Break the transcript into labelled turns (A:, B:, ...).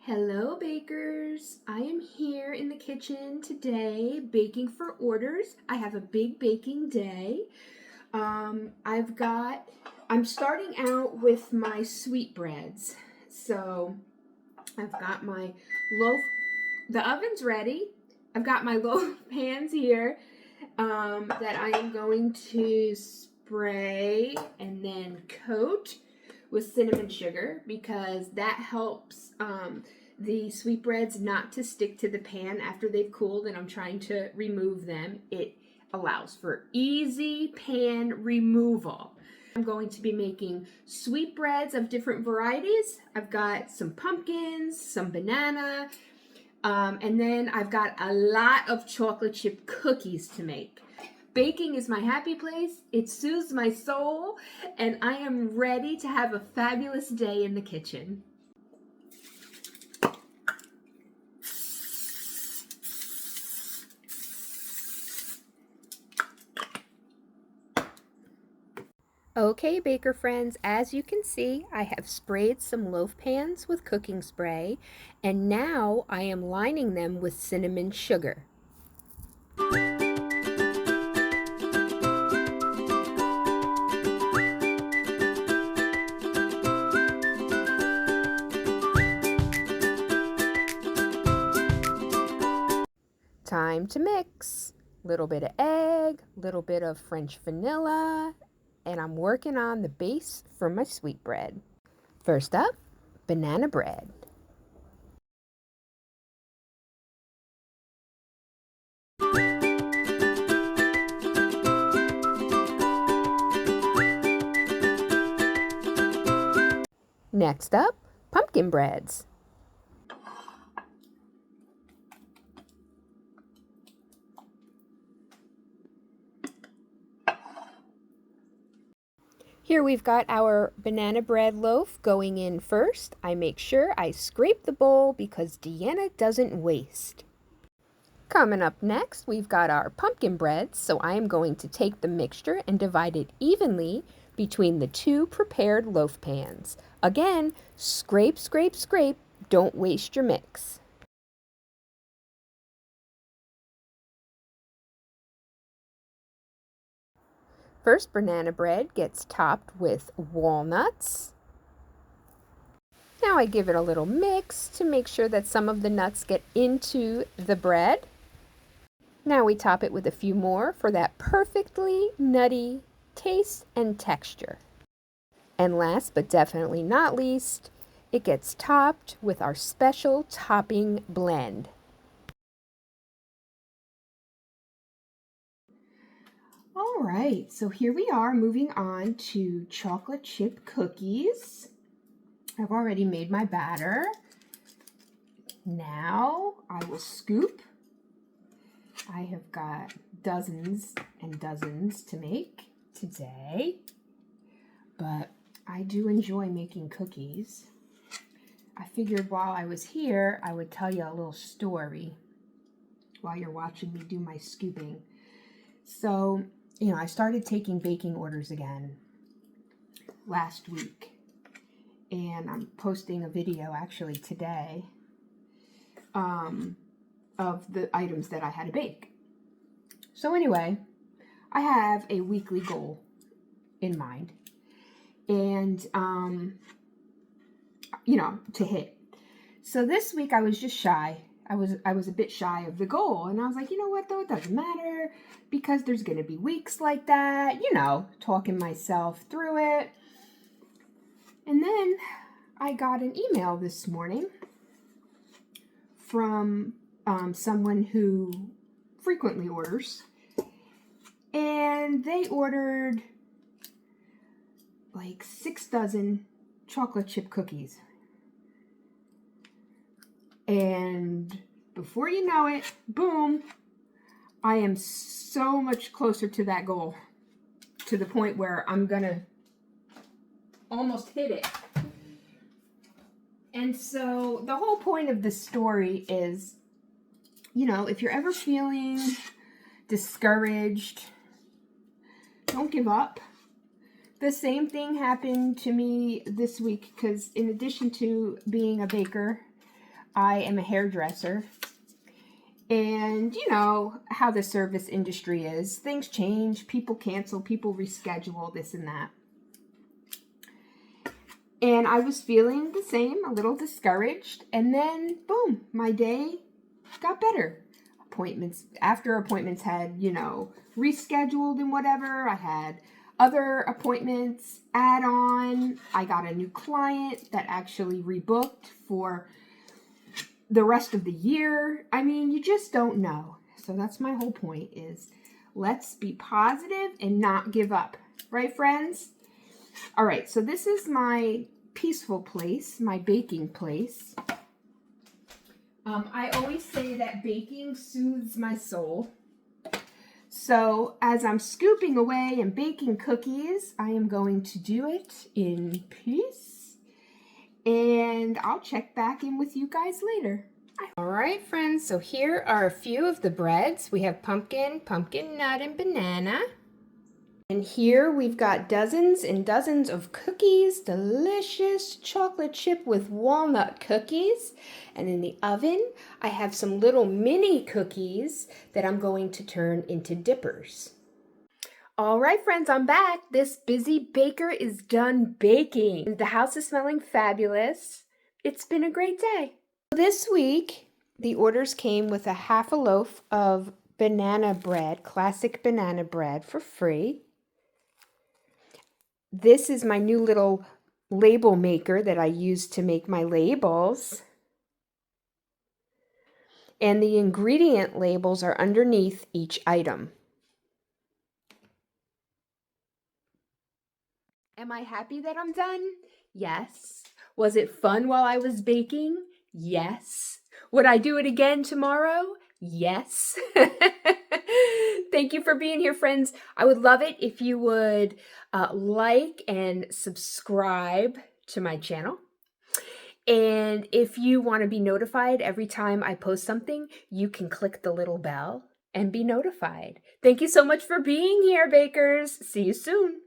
A: Hello bakers, I am here in the kitchen today baking for orders. I have a big baking day. I'm starting out with my sweetbreads. So I've got my loaf, the oven's ready. I've got my loaf pans here that I am going to spray and then coat with cinnamon sugar because that helps the sweetbreads not to stick to the pan after they've cooled and I'm trying to remove them. It allows for easy pan removal. I'm going to be making sweetbreads of different varieties. I've got some pumpkins, some banana, and then I've got a lot of chocolate chip cookies to make. Baking is my happy place, it soothes my soul, and I am ready to have a fabulous day in the kitchen. Okay, baker friends, as you can see, I have sprayed some loaf pans with cooking spray, and now I am lining them with cinnamon sugar. Time to mix. Little bit of egg, little bit of French vanilla, and I'm working on the base for my sweetbread. First up, banana bread. Next up, pumpkin breads. Here we've got our banana bread loaf going in first. I make sure I scrape the bowl because Deanna doesn't waste. Coming up next, we've got our pumpkin breads, so I am going to take the mixture and divide it evenly between the two prepared loaf pans. Again, scrape, scrape, scrape, don't waste your mix. First banana bread gets topped with walnuts. Now I give it a little mix to make sure that some of the nuts get into the bread. Now we top it with a few more for that perfectly nutty taste and texture. And last but definitely not least, it gets topped with our special topping blend. All right, so here we are moving on to chocolate chip cookies. I've already made my batter. Now I will scoop. I have got dozens and dozens to make today, but I do enjoy making cookies. I figured while I was here, I would tell you a little story while you're watching me do my scooping. So, I started taking baking orders again last week, and I'm posting a video actually today of the items that I had to bake. So anyway, I have a weekly goal in mind, and to hit. So this week I was just shy. I was a bit shy of the goal, and I was like, you know what though, it doesn't matter because there's going to be weeks like that, talking myself through it. And then I got an email this morning from someone who frequently orders, and they ordered like 6 dozen chocolate chip cookies. And before you know it, boom, I am so much closer to that goal, to the point where I'm gonna almost hit it. And so the whole point of this story is, if you're ever feeling discouraged, don't give up. The same thing happened to me this week because in addition to being a baker, I am a hairdresser. And you know how the service industry is. Things change, people cancel, people reschedule, this and that. And I was feeling the same, a little discouraged. And then, boom, my day got better. After appointments had, you know, rescheduled and whatever. I had other appointments add on. I got a new client that actually rebooked for the rest of the year. I mean, you just don't know. So that's my whole point is let's be positive and not give up. Right, friends? All right, so this is my peaceful place, my baking place. I always say that baking soothes my soul. So as I'm scooping away and baking cookies, I am going to do it in peace. And I'll check back in with you guys later. All right, friends, so here are a few of the breads. We have pumpkin, pumpkin nut, and banana. And here we've got dozens and dozens of cookies, delicious chocolate chip with walnut cookies. And in the oven, I have some little mini cookies that I'm going to turn into dippers. All right, friends, I'm back. This busy baker is done baking. The house is smelling fabulous. It's been a great day. This week, the orders came with a half a loaf of banana bread, classic banana bread for free. This is my new little label maker that I use to make my labels. And the ingredient labels are underneath each item. Am I happy that I'm done? Yes. Was it fun while I was baking? Yes. Would I do it again tomorrow? Yes. Thank you for being here, friends. I would love it if you would like and subscribe to my channel. And if you want to be notified every time I post something, you can click the little bell and be notified. Thank you so much for being here, bakers. See you soon.